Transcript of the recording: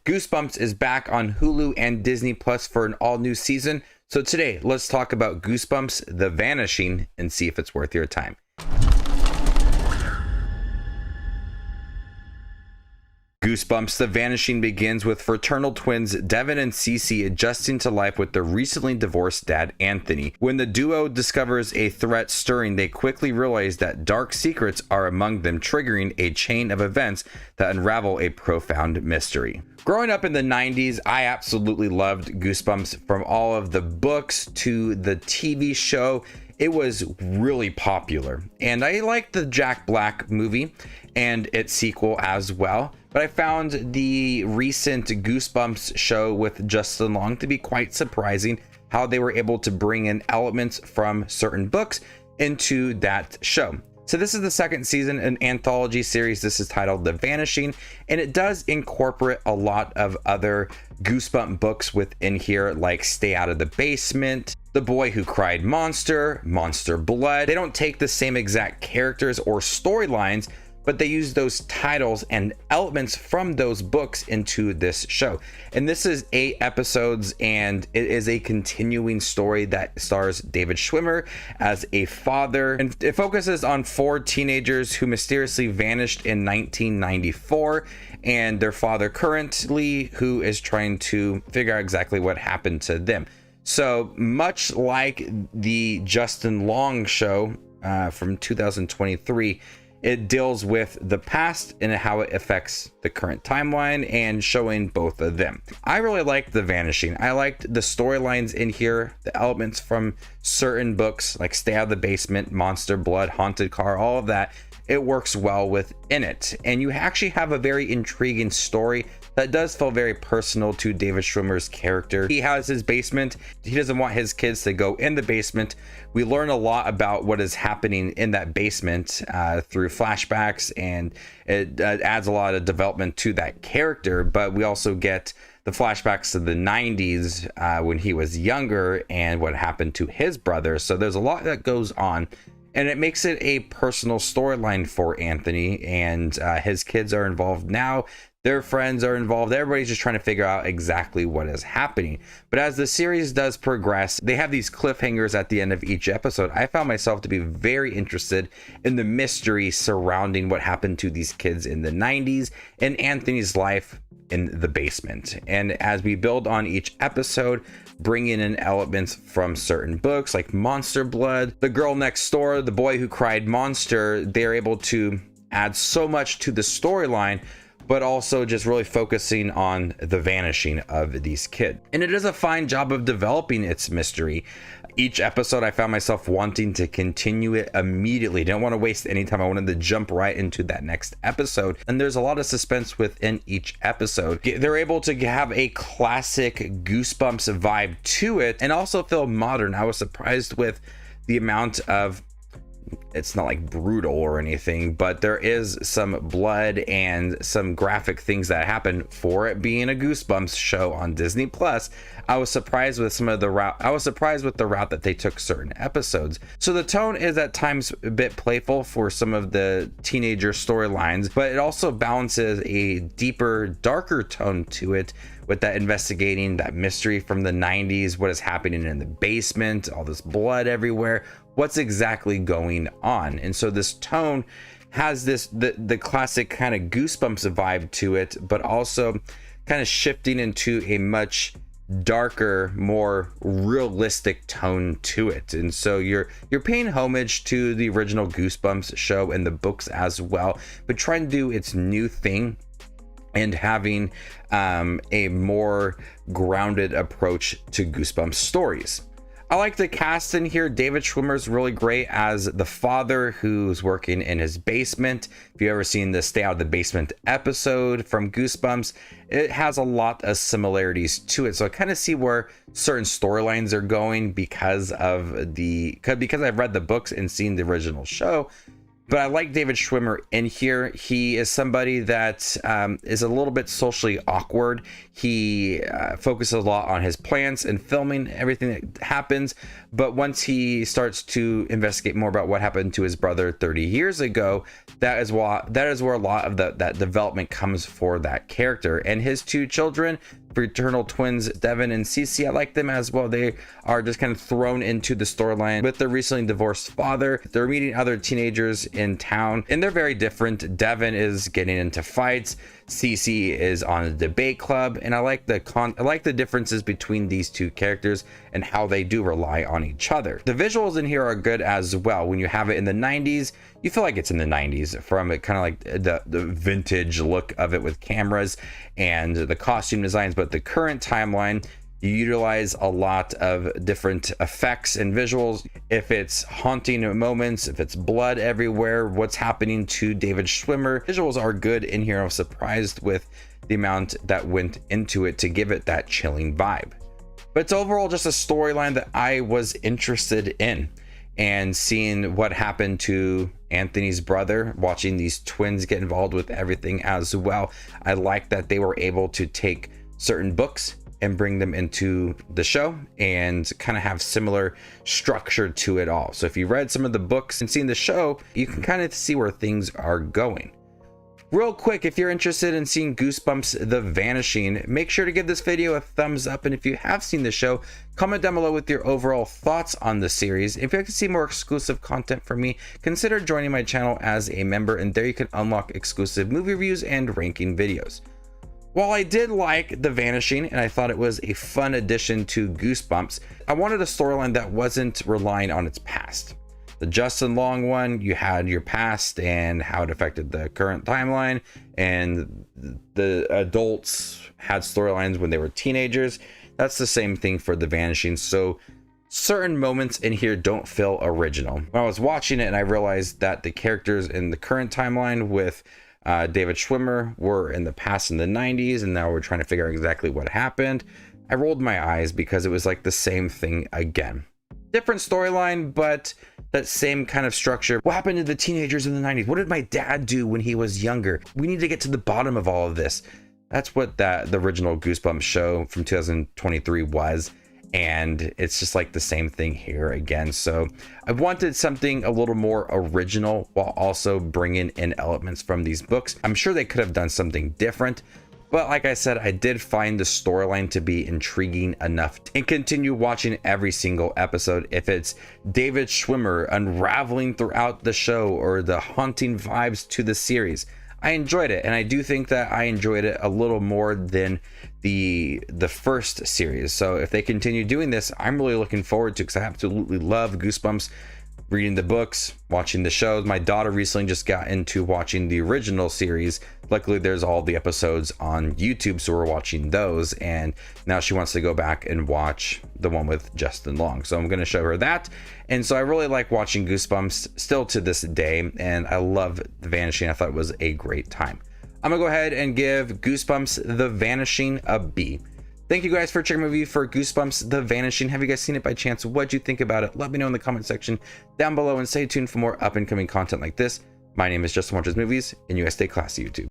Goosebumps is back on Hulu and Disney Plus for an all-new season. So today, let's talk about Goosebumps The Vanishing and see if it's worth your time. Goosebumps The Vanishing begins with fraternal twins Devin and Cece adjusting to life with their recently divorced dad, Anthony. When the duo discovers a threat stirring, they quickly realize that dark secrets are among them, triggering a chain of events that unravel a profound mystery. Growing up in the 90s, I absolutely loved Goosebumps. From all of the books to the TV show, it was really popular. And I liked the Jack Black movie and its sequel as well. But I found the recent Goosebumps show with Justin Long to be quite surprising, how they were able to bring in elements from certain books into that show. So this is the second season, an anthology series. This is titled The Vanishing, and it does incorporate a lot of other Goosebump books within here, like Stay Out of the Basement, The Boy Who Cried Monster, Monster Blood. They don't take the same exact characters or storylines, but they use those titles and elements from those books into this show. And this is 8 episodes, and it is a continuing story that stars David Schwimmer as a father. And it focuses on 4 teenagers who mysteriously vanished in 1994, and their father currently, who is trying to figure out exactly what happened to them. So much like the Justin Long show from 2023, it deals with the past and how it affects the current timeline and showing both of them. I really liked The Vanishing. I liked the storylines in here, the elements from certain books like Stay Out of the Basement, Monster Blood, Haunted Car, all of that. It works well within it. And you actually have a very intriguing story that does feel very personal to David Schwimmer's character. He has his basement. He doesn't want his kids to go in the basement. We learn a lot about what is happening in that basement through flashbacks, and it adds a lot of development to that character. But we also get the flashbacks to the 90s when he was younger and what happened to his brother. So there's a lot that goes on. And it makes it a personal storyline for Anthony, and his kids are involved now. Their friends are involved. Everybody's just trying to figure out exactly what is happening. But as the series does progress, they have these cliffhangers at the end of each episode. I found myself to be very interested in the mystery surrounding what happened to these kids in the 90s and Anthony's life in the basement. And as we build on each episode, bringing in elements from certain books like Monster Blood, The Girl Next Door, The Boy Who Cried Monster, they're able to add so much to the storyline, but also just really focusing on the vanishing of these kids. And it does a fine job of developing its mystery. Each episode, I found myself wanting to continue it immediately. Didn't want to waste any time. I wanted to jump right into that next episode. And there's a lot of suspense within each episode. They're able to have a classic Goosebumps vibe to it and also feel modern. I was surprised with the amount of, it's not like brutal or anything, but there is some blood and some graphic things that happen for it being a Goosebumps show on Disney Plus. I was surprised with some of the route. I was surprised with the route that they took certain episodes. So the tone is at times a bit playful for some of the teenager storylines, but it also balances a deeper, darker tone to it, with that investigating that mystery from the 90s, what is happening in the basement, all this blood everywhere, what's exactly going on. And so this tone has this the classic kind of Goosebumps vibe to it, but also kind of shifting into a much darker, more realistic tone to it. And so you're paying homage to the original Goosebumps show and the books as well, but trying to do its new thing and having a more grounded approach to Goosebumps stories. I like the cast in here. David Schwimmer's really great as the father who's working in his basement. If you've ever seen the Stay Out of the Basement episode from Goosebumps, it has a lot of similarities to it. So I kind of see where certain storylines are going because I've read the books and seen the original show. But I like David Schwimmer in here. He is somebody that is a little bit socially awkward. He focuses a lot on his plans and filming everything that happens. But once he starts to investigate more about what happened to his brother 30 years ago, that is where a lot of that development comes for that character. And his two children, fraternal twins Devin and Cece, I like them as well. They are just kind of thrown into the storyline with their recently divorced father. They're meeting other teenagers in town, and they're very different. Devin is getting into fights. Cece is on a debate club, and I like the differences between these two characters and how they do rely on each other. The visuals in here are good as well. When you have it in the 90s, you feel like it's in the 90s from it, kind of like the vintage look of it with cameras and the costume designs. But the current timeline, you utilize a lot of different effects and visuals. If it's haunting moments, if it's blood everywhere, what's happening to David Schwimmer, visuals are good in here. I was surprised with the amount that went into it to give it that chilling vibe. But it's overall just a storyline that I was interested in, and seeing what happened to Anthony's brother, watching these twins get involved with everything as well. I like that they were able to take certain books and bring them into the show and kind of have similar structure to it all. So if you read some of the books and seen the show, you can kind of see where things are going. Real quick, if you're interested in seeing Goosebumps The Vanishing, make sure to give this video a thumbs up. And if you have seen the show, comment down below with your overall thoughts on the series. If you'd like to see more exclusive content from me, consider joining my channel as a member, and there you can unlock exclusive movie reviews and ranking videos. While I did like The Vanishing and I thought it was a fun addition to Goosebumps, I wanted a storyline that wasn't relying on its past. The Justin Long one, you had your past and how it affected the current timeline, and the adults had storylines when they were teenagers. That's the same thing for The Vanishing. So certain moments in here don't feel original. When I was watching it and I realized that the characters in the current timeline with David Schwimmer were in the past in the 90s, and now we're trying to figure out exactly what happened, I rolled my eyes because it was like the same thing again. Different storyline, but that same kind of structure. What happened to the teenagers in the 90s? What did my dad do when he was younger? We need to get to the bottom of all of this. That's what the original Goosebumps show from 2023 was. And it's just like the same thing here again. So I wanted something a little more original while also bringing in elements from these books. I'm sure they could have done something different, but like I said, I did find the storyline to be intriguing enough and continue watching every single episode. If it's David Schwimmer unraveling throughout the show or the haunting vibes to the series, I enjoyed it, and I do think that I enjoyed it a little more than the first series. So if they continue doing this, I'm really looking forward to it, because I absolutely love Goosebumps, reading the books, watching the shows. My daughter recently just got into watching the original series. Luckily, there's all the episodes on YouTube, so we're watching those, and now she wants to go back and watch the one with Justin Long. So I'm going to show her that. And so I really like watching Goosebumps still to this day, and I love The Vanishing. I thought it was a great time. I'm gonna go ahead and give Goosebumps The Vanishing a B. Thank you guys for checking my review for Goosebumps The Vanishing. Have you guys seen it by chance? What'd you think about it? Let me know in the comment section down below, and stay tuned for more up and coming content like this. My name is Justin Watches Movies, and you guys stay classy, YouTube.